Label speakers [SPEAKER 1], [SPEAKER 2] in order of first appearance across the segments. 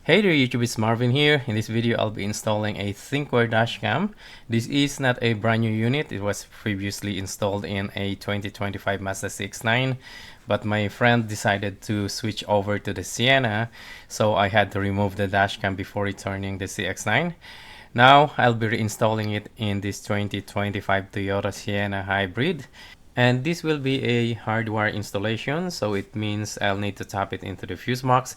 [SPEAKER 1] Hey there YouTube, it's Marvin here. In this video, I'll be installing a Thinkware dashcam. This is not a brand new unit. It was previously installed in a 2025 Mazda CX-9, but my friend decided to switch over to the Sienna, so I had to remove the dashcam before returning the CX-9. Now, I'll be reinstalling it in this 2025 Toyota Sienna Hybrid. And this will be a hardwire installation, so it means I'll need to tap it into the fuse box.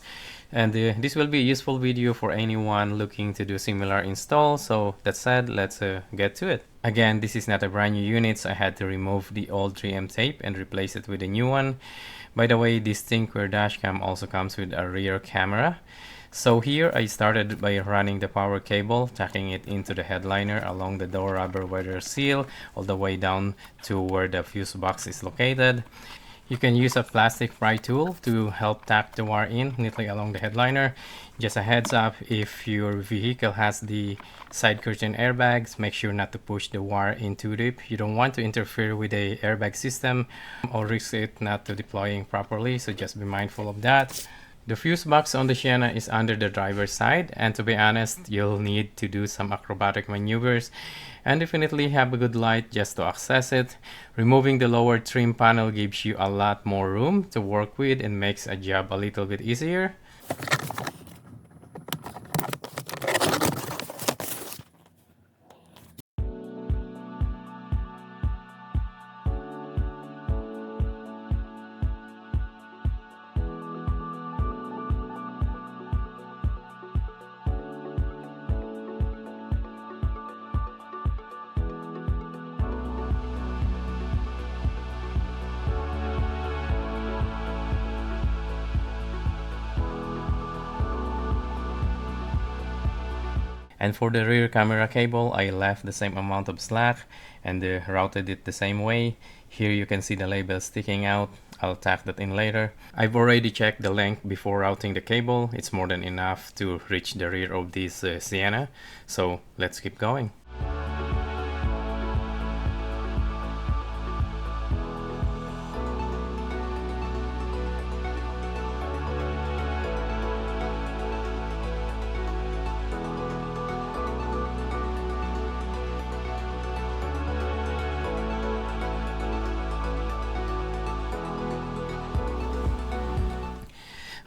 [SPEAKER 1] And this will be a useful video for anyone looking to do similar install. So that said, let's get to it. Again, this is not a brand new unit, so I had to remove the old 3M tape and replace it with a new one. By the way, this Thinkware dashcam also comes with a rear camera. So here I started by running the power cable, tacking it into the headliner along the door rubber weather seal all the way down to where the fuse box is located. You can use a plastic pry tool to help tack the wire in neatly along the headliner. Just a heads up, if your vehicle has the side curtain airbags, make sure not to push the wire in too deep. You don't want to interfere with the airbag system or risk it not to deploying properly, so just be mindful of that. The fuse box on the Sienna is under the driver's side, and to be honest, you'll need to do some acrobatic maneuvers and definitely have a good light just to access it. Removing the lower trim panel gives you a lot more room to work with and makes a job a little bit easier. And for the rear camera cable, I left the same amount of slack and routed it the same way. Here you can see the label sticking out. I'll tack that in later. I've already checked the length before routing the cable. It's more than enough to reach the rear of this Sienna. So let's keep going.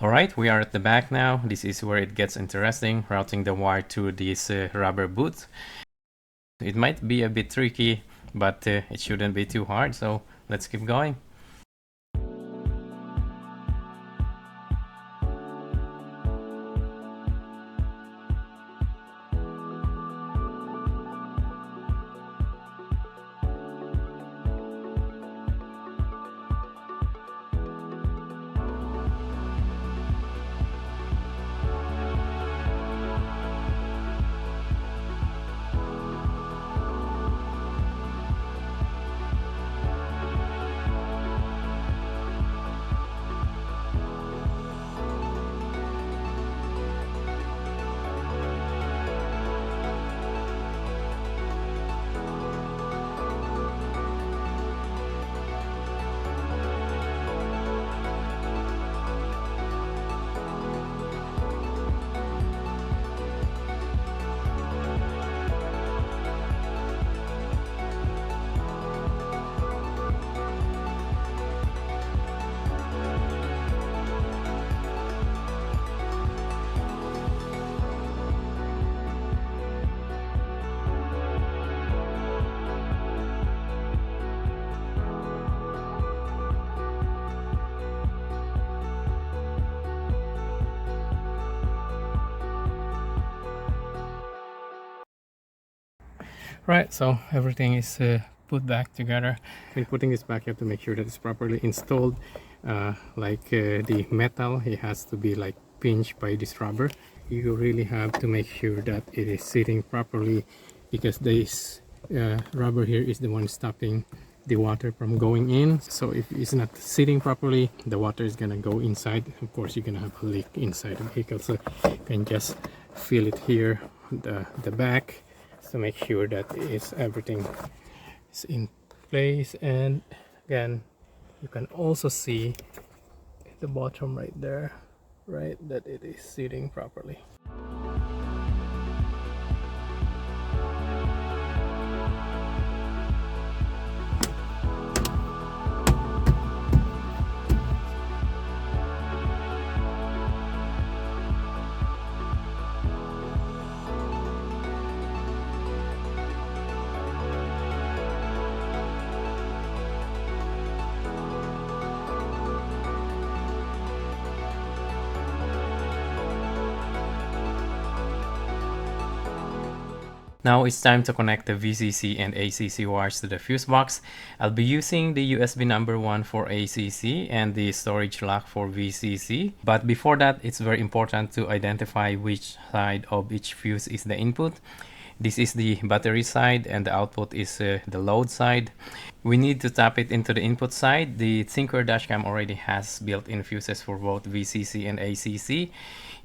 [SPEAKER 1] Alright, we are at the back now. This is where it gets interesting, routing the wire to this rubber boot. It might be a bit tricky, but it shouldn't be too hard, so let's keep going. Right, so everything is put back together. When putting this back, you have to make sure that it's properly installed. The metal, it has to be like pinched by this rubber. You really have to make sure that it is sitting properly, because this rubber here is the one stopping the water from going in. So if it's not sitting properly, the water is gonna go inside. Of course, you're gonna have a leak inside the vehicle, so you can just feel it here, the back. To make sure that everything is in place. And again, you can also see the bottom right there, right, that it is sitting properly. Now it's time to connect the VCC and ACC wires to the fuse box. I'll be using the USB number 1 for ACC and the storage lock for VCC. But before that, it's very important to identify which side of each fuse is the input. This is the battery side and the output is the load side. We need to tap it into the input side. The Thinkware dashcam already has built-in fuses for both VCC and ACC.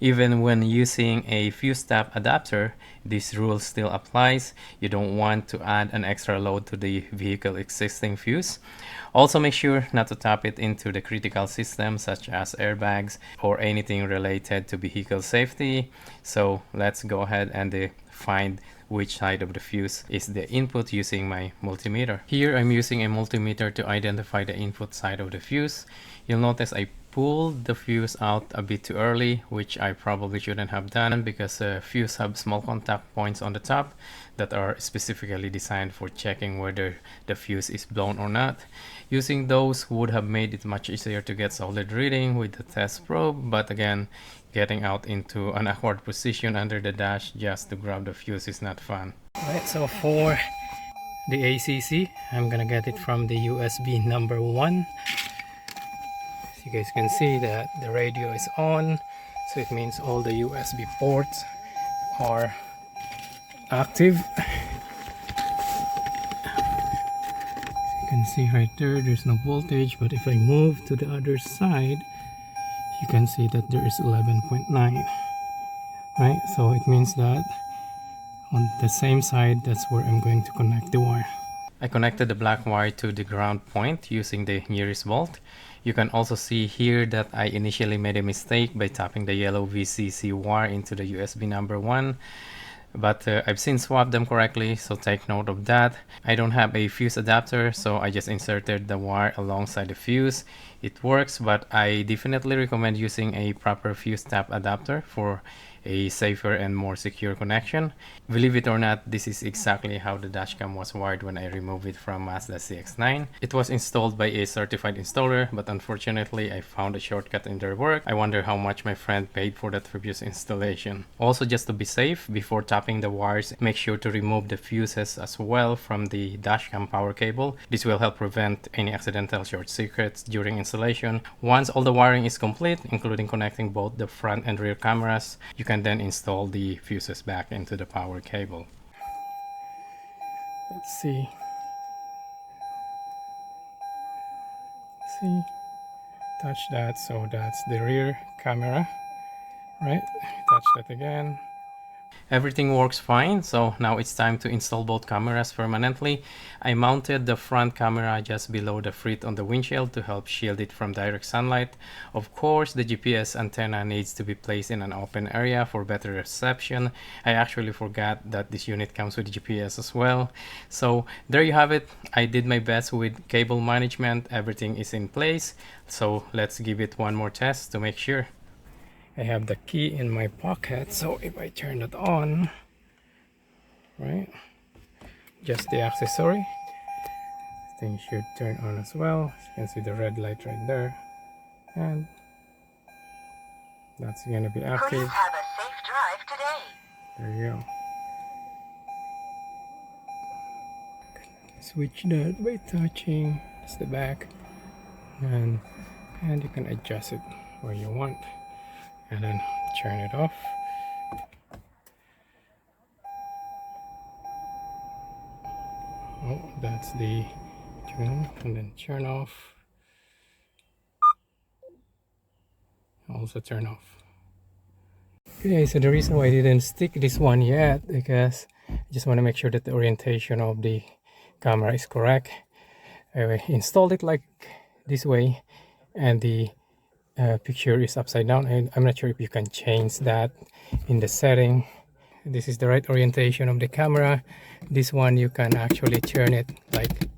[SPEAKER 1] Even when using a fuse tap adapter, this rule still applies. You don't want to add an extra load to the vehicle existing fuse. Also make sure not to tap it into the critical systems such as airbags or anything related to vehicle safety. So let's go ahead and find which side of the fuse is the input using my multimeter. Here I'm using a multimeter to identify the input side of the fuse. You'll notice I pulled the fuse out a bit too early, which I probably shouldn't have done because fuse have small contact points on the top that are specifically designed for checking whether the fuse is blown or not. Using those would have made it much easier to get solid reading with the test probe, but again, getting out into an awkward position under the dash just to grab the fuse is not fun. Alright, so for the ACC, I'm gonna get it from the USB number 1. As you guys can see that the radio is on, so it means all the USB ports are active. You can see right there's no voltage, but if I move to the other side, you can see that there is 11.9, right? So it means that on the same side, that's where I'm going to connect the wire. I connected the black wire to the ground point using the nearest bolt. You can also see here that I initially made a mistake by tapping the yellow VCC wire into the USB number 1. But I've since swapped them correctly, so take note of that. I don't have a fuse adapter, so I just inserted the wire alongside the fuse. It works, but I definitely recommend using a proper fuse tap adapter for a safer and more secure connection. Believe it or not, this is exactly how the dashcam was wired when I removed it from Mazda CX-9. It was installed by a certified installer, but unfortunately I found a shortcut in their work. I wonder how much my friend paid for that previous installation. Also, just to be safe, before tapping the wires, make sure to remove the fuses as well from the dashcam power cable. This will help prevent any accidental short circuits during installation. Once all the wiring is complete, including connecting both the front and rear cameras, you can then install the fuses back into the power cable. Let's see. Touch that, so that's the rear camera, right? Touch that again. Everything works fine, so now it's time to install both cameras permanently. I mounted the front camera just below the frit on the windshield to help shield it from direct sunlight. Of course, the GPS antenna needs to be placed in an open area for better reception. I actually forgot that this unit comes with GPS as well. So there you have it. I did my best with cable management. Everything is in place. So let's give it one more test to make sure. I have the key in my pocket, so if I turn it on, right, just the accessory, thing should turn on as well. As you can see the red light right there, and that's gonna be active.
[SPEAKER 2] Please have a safe drive today.
[SPEAKER 1] There you go. Switch that by touching just the back, and you can adjust it where you want. And then turn it off. Oh, that's the turn on, and then turn off. Also turn off. Okay, so the reason why I didn't stick this one yet, because I just want to make sure that the orientation of the camera is correct. I installed it like this way, and the picture is upside down, and I'm not sure if you can change that in the setting. This is the right orientation of the camera. This one you can actually turn it like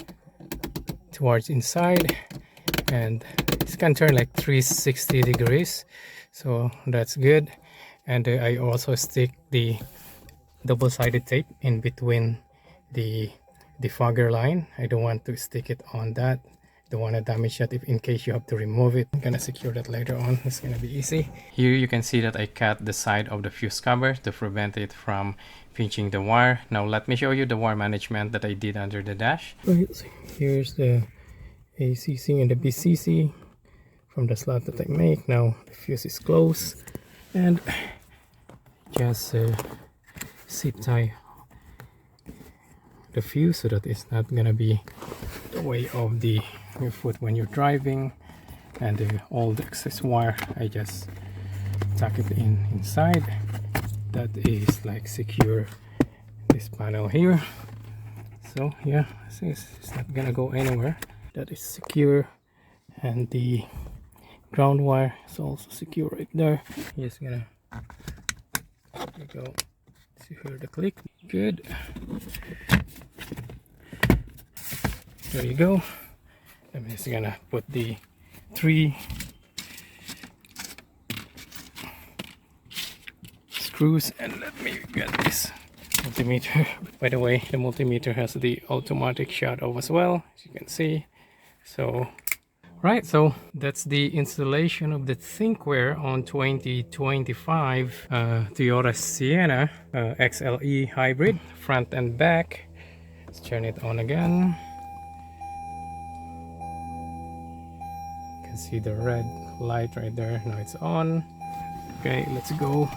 [SPEAKER 1] towards inside, and it can turn like 360 degrees, so that's good. And I also stick the double-sided tape in between the defogger line. I don't want to stick it on that. Don't want to damage that if in case you have to remove it. I'm gonna secure that later on. It's gonna be easy. Here you can see that I cut the side of the fuse cover to prevent it from pinching the wire. Now let me show you the wire management that I did under the dash. Right, so here's the ACC and the BCC from the slot that I make. Now the fuse is closed, and just zip tie the fuse so that it's not gonna be the way of your foot when you're driving. And all the excess wire, I just tuck it inside. That is like secure this panel here. So yeah, it's not gonna go anywhere. That is secure, and the ground wire is also secure right there. Just gonna there you go. You hear the click. Good. There you go. I'm just gonna put the 3 screws, and let me get this multimeter. By the way, the multimeter has the automatic shut off as well, as you can see. So right, so that's the installation of the Thinkware on 2025 Toyota Sienna XLE Hybrid, front and back. Let's turn it on again. You can see the red light right there. Now it's on. Okay, let's go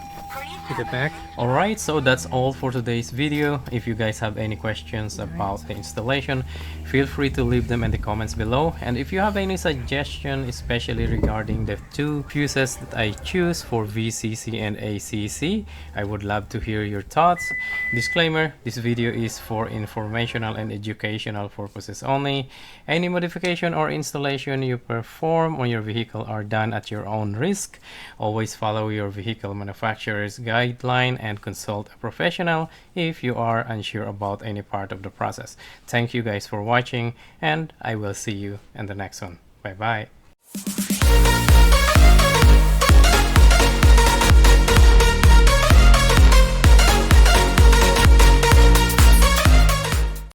[SPEAKER 1] to the back. Alright, so that's all for today's video. If you guys have any questions about the installation, feel free to leave them in the comments below. And if you have any suggestion, especially regarding the 2 fuses that I choose for VCC and ACC, I would love to hear your thoughts. Disclaimer, this video is for informational and educational purposes only. Any modification or installation you perform on your vehicle are done at your own risk. Always follow your vehicle manufacturer's guideline and consult a professional if you are unsure about any part of the process. Thank you guys for watching, and I will see you in the next one. Bye bye.